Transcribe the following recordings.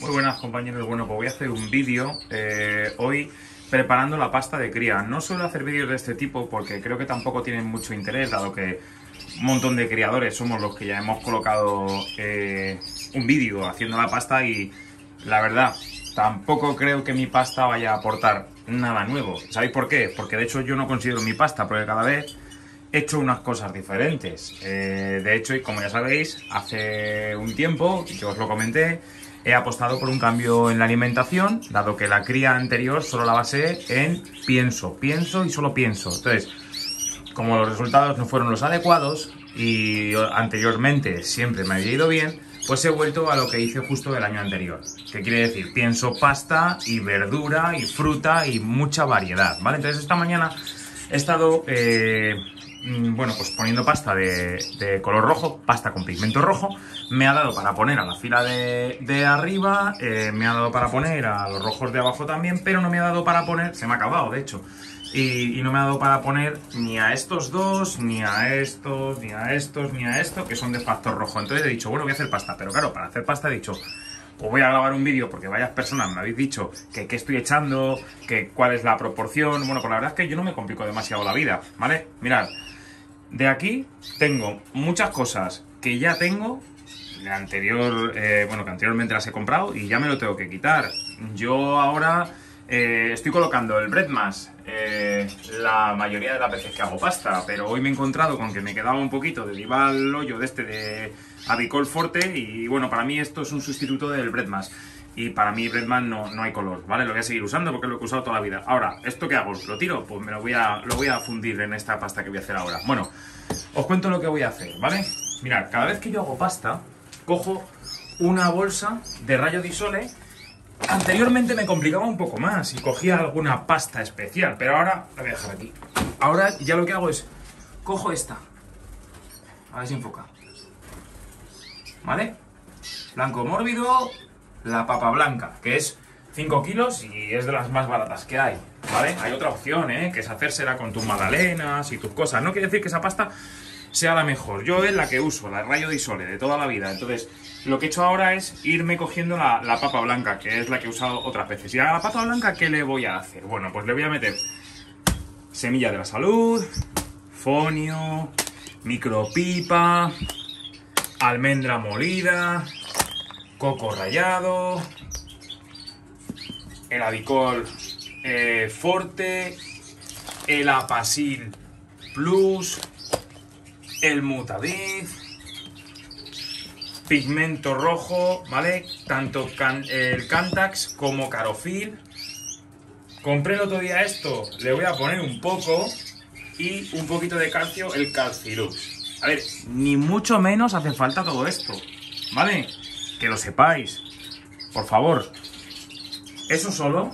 Muy buenas, compañeros. Bueno, pues voy a hacer un vídeo hoy preparando la pasta de cría. No suelo hacer vídeos de este tipo porque creo que tampoco tienen mucho interés, dado que un montón de criadores somos los que ya hemos colocado un vídeo haciendo la pasta y la verdad tampoco creo que mi pasta vaya a aportar nada nuevo. ¿Sabéis por qué? Porque de hecho yo no considero mi pasta, porque cada vez he hecho unas cosas diferentes. De hecho, y como ya sabéis, hace un tiempo, que os lo comenté, he apostado por un cambio en la alimentación, dado que la cría anterior solo la basé en pienso y solo pienso. Entonces, como los resultados no fueron los adecuados y anteriormente siempre me había ido bien, pues he vuelto a lo que hice justo el año anterior. ¿Qué quiere decir? Pienso pasta y verdura y fruta y mucha variedad, ¿vale? Entonces esta mañana he estado bueno, pues poniendo pasta de color rojo, pasta con pigmento rojo. Me ha dado para poner a la fila de arriba, me ha dado para poner a los rojos de abajo también, pero no me ha dado para poner, se me ha acabado de hecho, y no me ha dado para poner ni a estos dos, ni a estos, ni a estos, ni a estos, que son de factor rojo. Entonces he dicho, bueno, voy a hacer pasta, pero claro, para hacer pasta he dicho, os voy a grabar un vídeo porque varias personas me habéis dicho que qué estoy echando, que cuál es la proporción. Bueno, pues la verdad es que yo no me complico demasiado la vida, ¿vale? Mirad, de aquí tengo muchas cosas que ya tengo de anterior, bueno, que anteriormente las he comprado y ya me lo tengo que quitar. Yo ahora estoy colocando el Breadmas la mayoría de las veces que hago pasta, pero hoy me he encontrado con que me quedaba un poquito de Dival Hoyo de este de Avicol Forte y bueno, para mí esto es un sustituto del Breadmas. Y para mí Breadman no hay color, ¿vale? Lo voy a seguir usando porque lo he usado toda la vida. Ahora, ¿esto qué hago? ¿Lo tiro? Pues lo voy a fundir en esta pasta que voy a hacer ahora. Bueno, os cuento lo que voy a hacer, ¿vale? Mirad, cada vez que yo hago pasta, cojo una bolsa de rayo di sole. Anteriormente me complicaba un poco más y cogía alguna pasta especial, pero ahora la voy a dejar aquí. Ahora ya lo que hago es, cojo esta. A ver si enfoca. ¿Vale? Blanco mórbido, la papa blanca, que es 5 kilos y es de las más baratas que hay, ¿vale? Hay otra opción, que es hacérsela con tus magdalenas y tus cosas. No quiere decir que esa pasta sea la mejor. Yo es la que uso, la Rayo di Sole, de toda la vida. Entonces, lo que he hecho ahora es irme cogiendo la papa blanca, que es la que he usado otras veces. Y a la papa blanca, ¿qué le voy a hacer? Bueno, pues le voy a meter semilla de la salud, fonio, micropipa, almendra molida, coco rallado, el Avicol Forte, el Apasil Plus, el Mutadiz, pigmento rojo, ¿vale? Tanto el Cantax como Carofil. Compré el otro día esto, le voy a poner un poco y un poquito de calcio, el Calcilux. A ver, ni mucho menos hace falta todo esto, ¿vale? Que lo sepáis, por favor. Eso solo,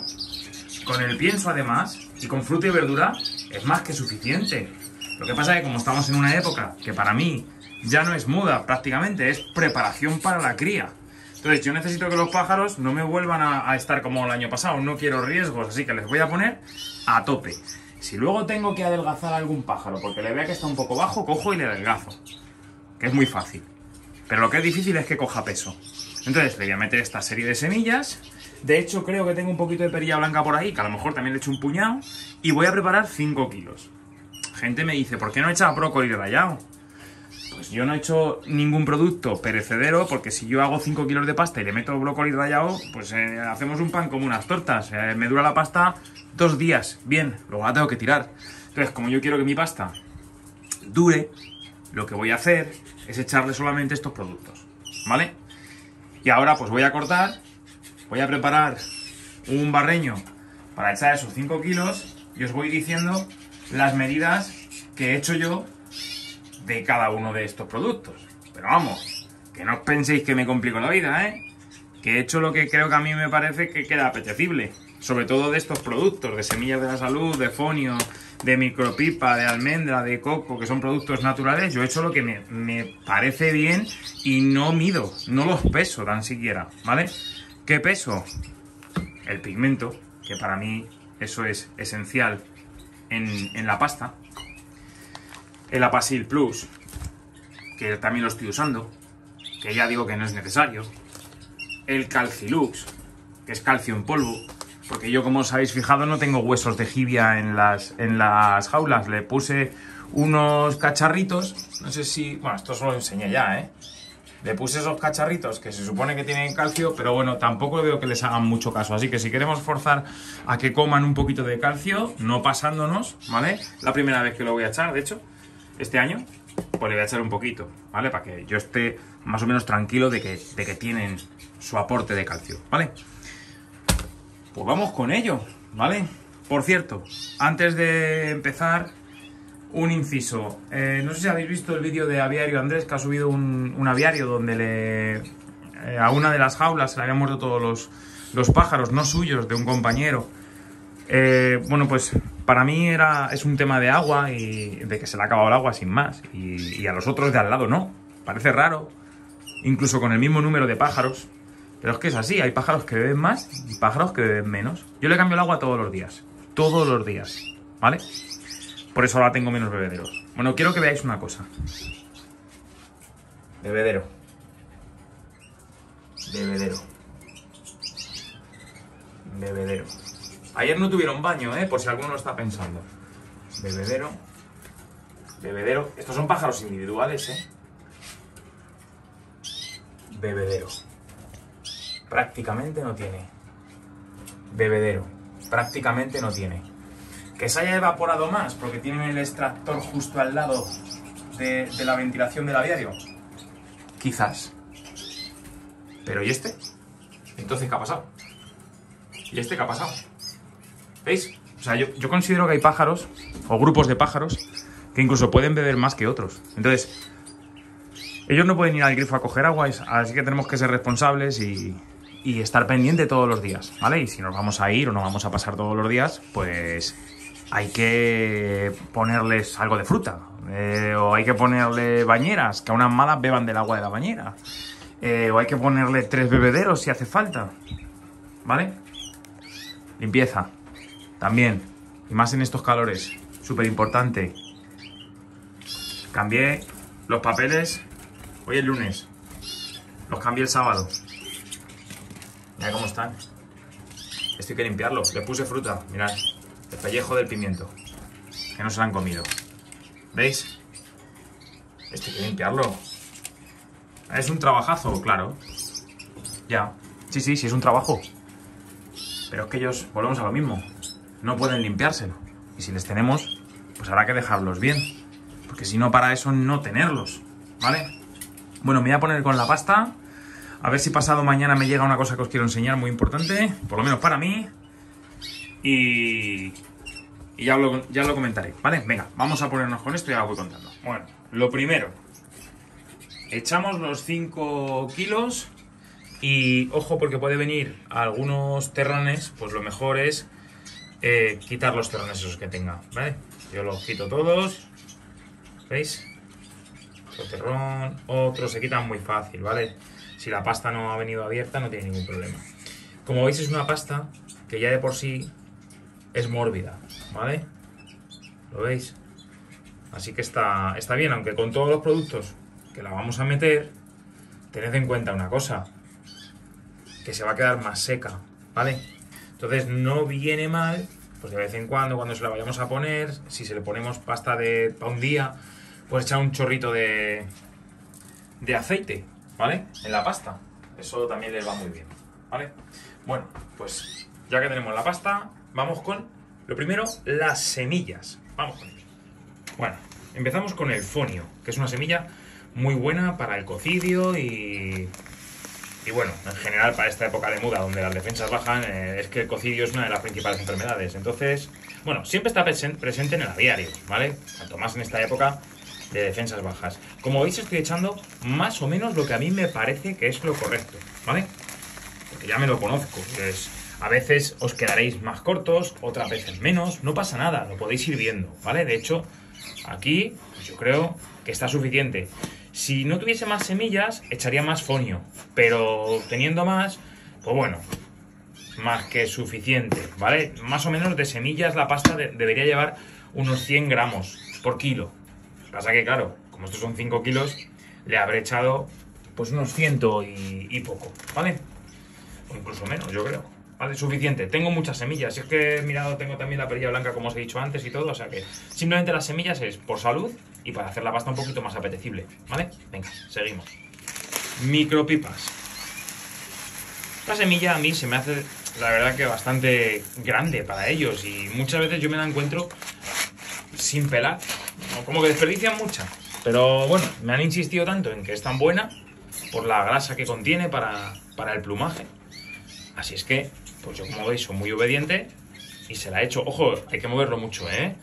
con el pienso además, y con fruta y verdura, es más que suficiente. Lo que pasa es que como estamos en una época que para mí ya no es muda prácticamente, es preparación para la cría. Entonces yo necesito que los pájaros no me vuelvan a estar como el año pasado, no quiero riesgos, así que les voy a poner a tope. Si luego tengo que adelgazar a algún pájaro porque le vea que está un poco bajo, cojo y le adelgazo, que es muy fácil. Pero lo que es difícil es que coja peso. Entonces le voy a meter esta serie de semillas. De hecho creo que tengo un poquito de perilla blanca por ahí, que a lo mejor también le echo un puñado. Y voy a preparar 5 kilos. Gente me dice, ¿por qué no echas brócoli rallado? Pues yo no he hecho ningún producto perecedero, porque si yo hago 5 kilos de pasta y le meto brócoli rallado, pues hacemos un pan como unas tortas. Me dura la pasta 2 días. Bien, luego la tengo que tirar. Entonces, como yo quiero que mi pasta dure, lo que voy a hacer es echarle solamente estos productos, ¿vale? Y ahora pues voy a cortar, voy a preparar un barreño para echar esos 5 kilos y os voy diciendo las medidas que he hecho yo de cada uno de estos productos. Pero vamos, que no os penséis que me complico la vida, que he hecho lo que creo que a mí me parece que queda apetecible. Sobre todo de estos productos, de semillas de la salud, de fonio, de micropipa, de almendra, de coco, que son productos naturales. Yo he hecho lo que me parece bien y no mido, no los peso tan siquiera, ¿vale? ¿Qué peso? El pigmento, que para mí eso es esencial en la pasta. El Apasil Plus, que también lo estoy usando, que ya digo que no es necesario. el Calcilux, que es calcio en polvo. Porque yo, como os habéis fijado, no tengo huesos de jibia en las jaulas. Le puse unos cacharritos, no sé si... Bueno, esto os lo enseñé ya, ¿eh? Le puse esos cacharritos que se supone que tienen calcio, pero bueno, tampoco veo que les hagan mucho caso. Así que si queremos forzar a que coman un poquito de calcio, no pasándonos, ¿vale? La primera vez que lo voy a echar, de hecho, este año, pues le voy a echar un poquito, ¿vale? Para que yo esté más o menos tranquilo de que tienen su aporte de calcio, ¿vale? Pues vamos con ello, ¿vale? Por cierto, antes de empezar, un inciso. No sé si habéis visto el vídeo de Aviario Andrés, que ha subido un aviario donde a una de las jaulas se le habían muerto todos los pájaros, no suyos, de un compañero. Bueno, pues para mí es un tema de agua y de que se le ha acabado el agua sin más. Y a los otros de al lado no. Parece raro, incluso con el mismo número de pájaros. Pero es que es así, hay pájaros que beben más y pájaros que beben menos. Yo le cambio el agua todos los días, ¿vale? Por eso ahora tengo menos bebederos. Bueno, quiero que veáis una cosa. Bebedero. Bebedero. Bebedero. Ayer no tuvieron baño, por si alguno lo está pensando. Bebedero. Bebedero. Estos son pájaros individuales, Bebedero. Prácticamente no tiene. Bebedero. Prácticamente no tiene. Que se haya evaporado más porque tienen el extractor justo al lado de la ventilación del aviario. Quizás. Pero ¿y este? Entonces, ¿qué ha pasado? ¿Y este qué ha pasado? ¿Veis? O sea, yo considero que hay pájaros, o grupos de pájaros, que incluso pueden beber más que otros. Entonces, ellos no pueden ir al grifo a coger agua, así que tenemos que ser responsables y estar pendiente todos los días, ¿vale? Y si nos vamos a ir o nos vamos a pasar todos los días, pues hay que ponerles algo de fruta, o hay que ponerle bañeras, que a unas malas beban del agua de la bañera, o hay que ponerle 3 bebederos si hace falta, ¿vale? Limpieza, también, y más en estos calores, súper importante. Cambié los papeles hoy es lunes, los cambié el sábado. Mirad cómo están. Esto hay que limpiarlo. Le puse fruta, mirad, el pellejo del pimiento, que no se lo han comido. ¿Veis? Esto hay que limpiarlo. ¿Es un trabajazo? Claro. Ya. Sí, es un trabajo. Pero es que ellos, volvemos a lo mismo, no pueden limpiárselo. Y si les tenemos, pues habrá que dejarlos bien. Porque si no, para eso no tenerlos, ¿vale? Bueno, me voy a poner con la pasta. A ver si pasado mañana me llega una cosa que os quiero enseñar muy importante, por lo menos para mí. Y ya lo comentaré, ¿vale? Venga, vamos a ponernos con esto y ya lo voy contando. Bueno, lo primero, echamos los 5 kilos y ojo porque puede venir algunos terrones, pues lo mejor es quitar los terrones esos que tenga, ¿vale? Yo los quito todos, ¿veis? Otro terrón, otro se quitan muy fácil, ¿vale? Si la pasta no ha venido abierta no tiene ningún problema. Como veis es una pasta que ya de por sí es mórbida, ¿vale? ¿Lo veis? Así que está bien, aunque con todos los productos que la vamos a meter, tened en cuenta una cosa, que se va a quedar más seca, ¿vale? Entonces no viene mal, pues de vez en cuando se la vayamos a poner, si se le ponemos pasta para un día, pues echar un chorrito de aceite, ¿vale? En la pasta. Eso también les va muy bien, ¿vale? Bueno, pues ya que tenemos la pasta, vamos con, lo primero, las semillas. Vamos con ello. Bueno, empezamos con el fonio, que es una semilla muy buena para el cocidio y bueno, en general para esta época de muda donde las defensas bajan, es que el cocidio es una de las principales enfermedades. Entonces, bueno, siempre está presente en el aviario, ¿vale? Cuanto más en esta época de defensas bajas. Como veis estoy echando más o menos lo que a mí me parece que es lo correcto, ¿vale? Porque ya me lo conozco. Pues a veces os quedaréis más cortos, otras veces menos, no pasa nada, lo podéis ir viendo, ¿vale? De hecho, aquí pues yo creo que está suficiente. Si no tuviese más semillas, echaría más fonio, pero teniendo más, pues bueno, más que suficiente, ¿vale? Más o menos de semillas la pasta debería llevar unos 100 gramos por kilo. Pasa que, claro, como estos son 5 kilos, le habré echado pues unos 100 y poco, ¿vale? incluso menos, yo creo. Vale, suficiente. Tengo muchas semillas. Si es que he mirado, tengo también la perilla blanca, como os he dicho antes y todo. O sea que simplemente las semillas es por salud y para hacer la pasta un poquito más apetecible. ¿Vale? Venga, seguimos. Micropipas. La semilla a mí se me hace, la verdad, que bastante grande para ellos. Y muchas veces yo me la encuentro sin pelar. Como que desperdician mucha. Pero bueno, me han insistido tanto en que es tan buena por la grasa que contiene para el plumaje. Así es que, pues yo, como veis, soy muy obediente y se la he hecho. Ojo, hay que moverlo mucho, ¿eh?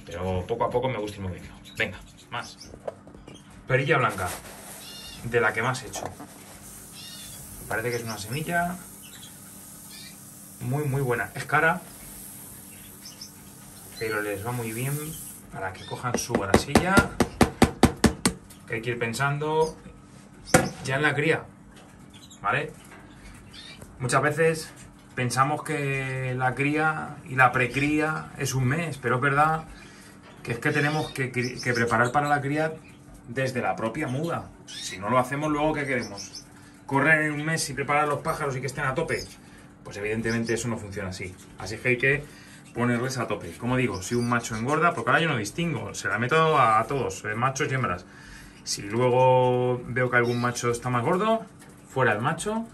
Pero poco a poco me gusta ir moviendo. Venga, más. Perilla blanca, de la que más he hecho. Parece que es una semilla muy, muy buena. Es cara, pero les va muy bien para que cojan su grasilla. Que hay que ir pensando ya en la cría, ¿vale? Muchas veces pensamos que la cría y la precría es un mes, pero es verdad que es que tenemos que preparar para la cría desde la propia muda. Si no lo hacemos, luego ¿qué queremos? ¿Correr en un mes y preparar los pájaros y que estén a tope? Pues evidentemente eso no funciona así. Así que hay que ponerles a tope. Como digo, si un macho engorda, porque ahora yo no distingo, se la meto a todos, machos y hembras. Si luego veo que algún macho está más gordo, fuera el macho,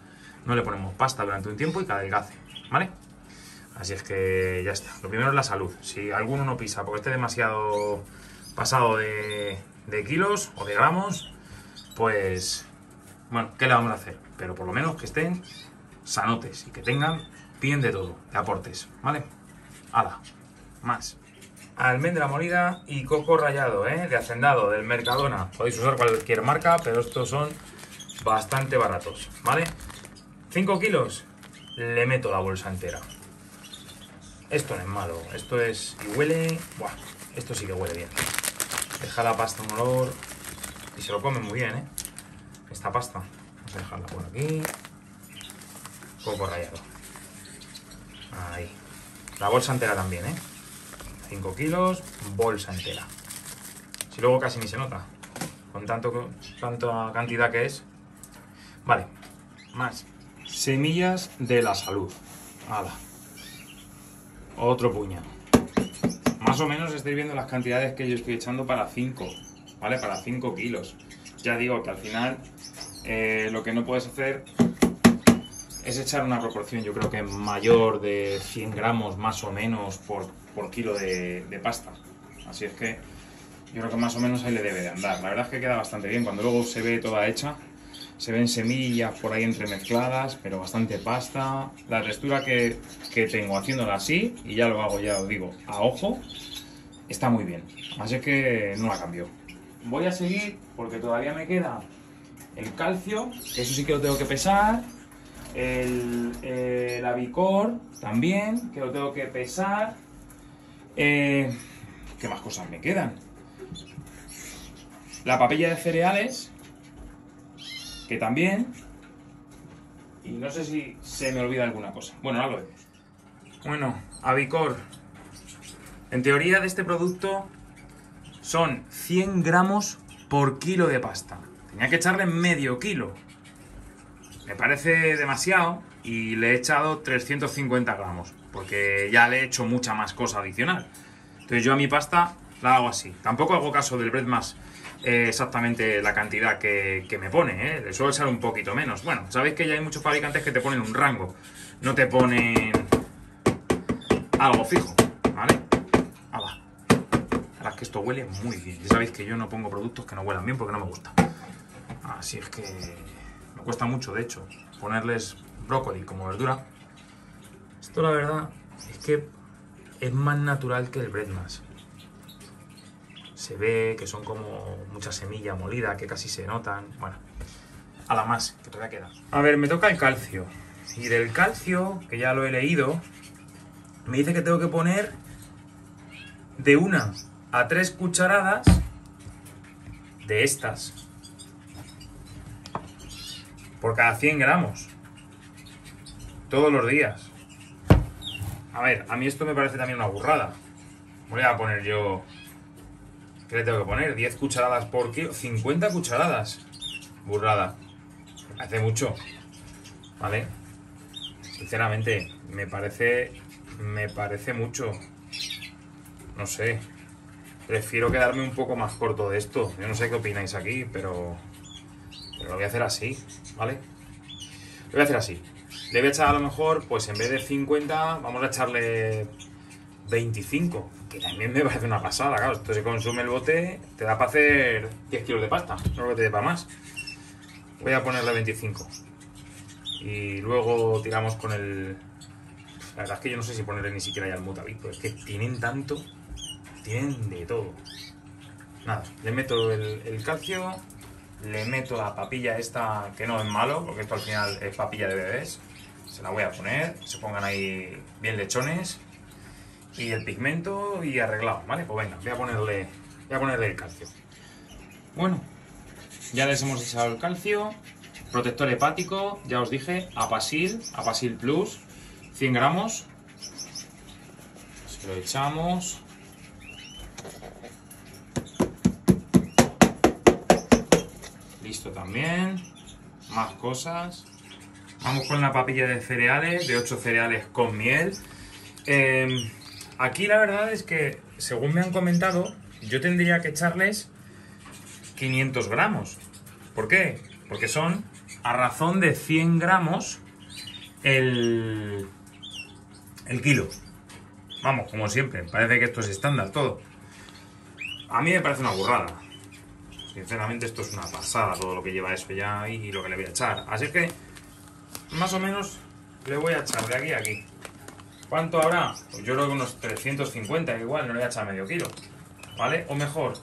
no le ponemos pasta durante un tiempo y que adelgace, ¿vale? Así es que ya está. Lo primero es la salud. Si alguno no pisa porque esté demasiado pasado de kilos o de gramos, pues bueno, ¿qué le vamos a hacer? Pero por lo menos que estén sanotes y que tengan bien de todo, de aportes, ¿vale? ¡Hala! Más. Almendra molida y coco rallado, de Hacendado, del Mercadona. Podéis usar cualquier marca, pero estos son bastante baratos, ¿vale? 5 kilos, le meto la bolsa entera. Esto no es malo, esto es... y huele... ¡buah! Esto sí que huele bien. Deja la pasta un olor y se lo come muy bien, esta pasta. Vamos a dejarla por aquí. Coco rallado. Ahí. La bolsa entera también, 5 kilos, bolsa entera. Si luego casi ni se nota, con tanta cantidad que es. Vale, más. Semillas de la salud. ¡Hala! Otro puñado. Más o menos estáis viendo las cantidades que yo estoy echando para 5, ¿vale? Para 5 kilos. Ya digo que al final lo que no puedes hacer es echar una proporción, yo creo que mayor de 100 gramos más o menos por kilo de pasta. Así es que yo creo que más o menos ahí le debe de andar. La verdad es que queda bastante bien. Cuando luego se ve toda hecha, se ven semillas por ahí entremezcladas, pero bastante pasta. La textura que tengo haciéndola así, y ya lo hago, ya os digo, a ojo, está muy bien. Así es que no la cambio. Voy a seguir porque todavía me queda el calcio, que eso sí que lo tengo que pesar. El Avicor también, que lo tengo que pesar. ¿Qué más cosas me quedan? La papilla de cereales, que también. Y no sé si se me olvida alguna cosa. Bueno, ahora lo vemos. Bueno, Avicor. En teoría de este producto son 100 gramos por kilo de pasta. Tenía que echarle medio kilo. Me parece demasiado y le he echado 350 gramos, porque ya le he hecho mucha más cosa adicional. Entonces yo a mi pasta la hago así. Tampoco hago caso del Breadmas exactamente la cantidad que me pone, le suelo echar un poquito menos. Bueno, sabéis que ya hay muchos fabricantes que te ponen un rango, no te ponen algo fijo, ¿vale? Ahora es que esto huele muy bien. Ya sabéis que yo no pongo productos que no huelan bien porque no me gusta. Así es que me cuesta mucho, de hecho, ponerles brócoli como verdura. Esto la verdad es que es más natural que el Breadmas. Se ve que son como mucha semilla molida, que casi se notan. Bueno, a la más, que todavía queda. A ver, me toca el calcio. Y del calcio, que ya lo he leído, me dice que tengo que poner de 1 a 3 cucharadas de estas por cada 100 gramos. Todos los días. A ver, a mí esto me parece también una burrada. Voy a poner yo... ¿Qué le tengo que poner? 10 cucharadas por kilo. 50 cucharadas. Burrada. Hace mucho. ¿Vale? Sinceramente, me parece mucho. No sé. Prefiero quedarme un poco más corto de esto. Yo no sé qué opináis aquí, pero lo voy a hacer así, ¿vale? Lo voy a hacer así. Le voy a echar a lo mejor, pues en vez de 50, vamos a echarle 25. Que también me parece una pasada, claro. Esto se consume el bote, te da para hacer 10 kilos de pasta. No que te dé para más. Voy a ponerle 25. Y luego tiramos con el... La verdad es que yo no sé si ponerle ni siquiera ya el Mutavit, es que tienen tanto, tienen de todo. Nada, le meto el calcio, le meto la papilla esta, que no es malo, porque esto al final es papilla de bebés. Se la voy a poner, se pongan ahí bien lechones. Y el pigmento y arreglado, ¿vale? Pues venga, voy a ponerle el calcio. Bueno, ya les hemos echado el calcio. Protector hepático, ya os dije, Apasil Plus, 100 gramos. Se lo echamos. Listo también. Más cosas. Vamos con la papilla de cereales, de 8 cereales con miel. Aquí la verdad es que, según me han comentado, yo tendría que echarles 500 gramos. ¿Por qué? Porque son a razón de 100 gramos el kilo. Vamos, como siempre, parece que esto es estándar todo. A mí me parece una burrada. Sinceramente esto es una pasada todo lo que lleva eso ya y lo que le voy a echar. Así que, más o menos, le voy a echar de aquí a aquí. ¿Cuánto habrá? Pues yo creo que unos 350, igual, no le voy a echar medio kilo. ¿Vale? O mejor,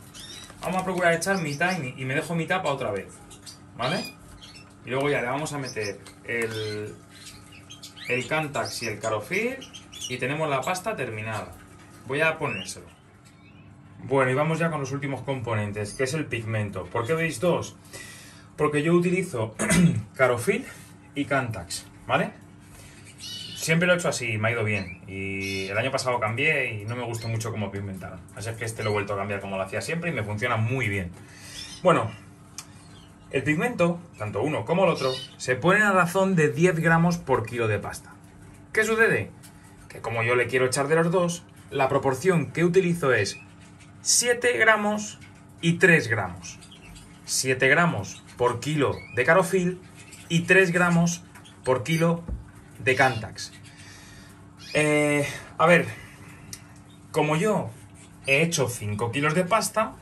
vamos a procurar echar mitad y me dejo mitad para otra vez. ¿Vale? Y luego ya le vamos a meter el Cantax y el Carofil y tenemos la pasta terminada. Voy a ponérselo. Bueno, y vamos ya con los últimos componentes, que es el pigmento. ¿Por qué veis dos? Porque yo utilizo Carofil y Cantax, ¿vale? Siempre lo he hecho así, me ha ido bien. Y el año pasado cambié y no me gustó mucho cómo pigmentaron. Así es que este lo he vuelto a cambiar como lo hacía siempre y me funciona muy bien. Bueno, el pigmento, tanto uno como el otro, se ponen a razón de 10 gramos por kilo de pasta. ¿Qué sucede? Que como yo le quiero echar de los dos, la proporción que utilizo es 7 gramos y 3 gramos. 7 gramos por kilo de Carofil y 3 gramos por kilo de Cantax. A ver, como yo he hecho 5 kilos de pasta,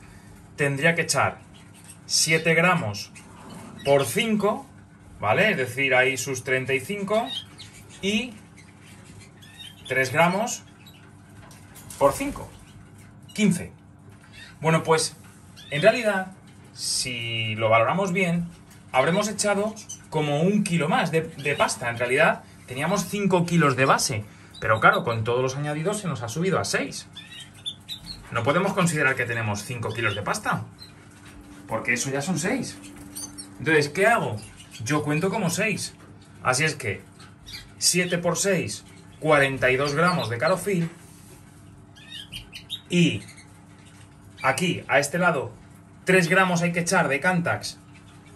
tendría que echar 7 gramos por 5, ¿vale? Es decir, ahí sus 35 y 3 gramos por 5, 15. Bueno, pues en realidad, si lo valoramos bien, habremos echado como 1 kilo más de pasta. En realidad teníamos 5 kilos de base, pero claro, con todos los añadidos se nos ha subido a 6. No podemos considerar que tenemos 5 kilos de pasta, porque eso ya son 6. Entonces, ¿qué hago? Yo cuento como 6. Así es que 7 por 6, 42 gramos de Carofil. Y aquí, a este lado, 3 gramos hay que echar de Cantax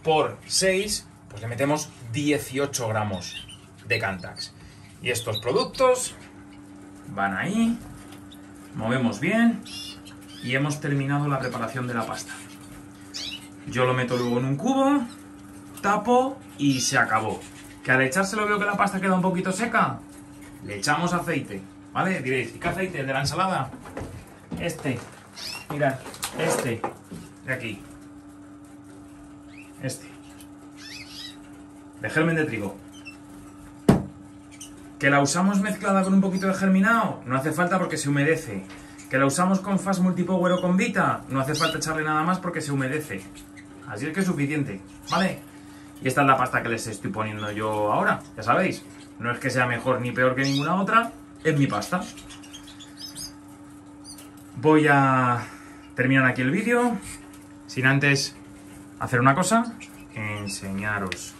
por 6, pues le metemos 18 gramos de Cantax. Y estos productos van ahí, movemos bien y hemos terminado la preparación de la pasta. Yo lo meto luego en un cubo, tapo y se acabó. Que al echárselo veo que la pasta queda un poquito seca, le echamos aceite, ¿vale? Diréis, ¿y qué aceite? ¿El de la ensalada? Este, mirad, este, de aquí. Este. De germen de trigo. ¿Que la usamos mezclada con un poquito de germinado? No hace falta porque se humedece. ¿Que la usamos con Fast Multipower o con Vita? No hace falta echarle nada más porque se humedece. Así es que es suficiente, ¿vale? Y esta es la pasta que les estoy poniendo yo ahora, ya sabéis. No es que sea mejor ni peor que ninguna otra, es mi pasta. Voy a terminar aquí el vídeo, sin antes hacer una cosa, enseñaros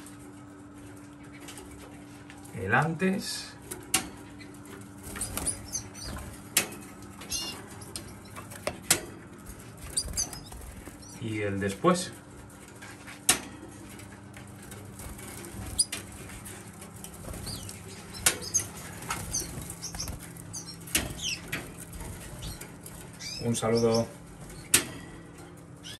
el antes y el después. Un saludo.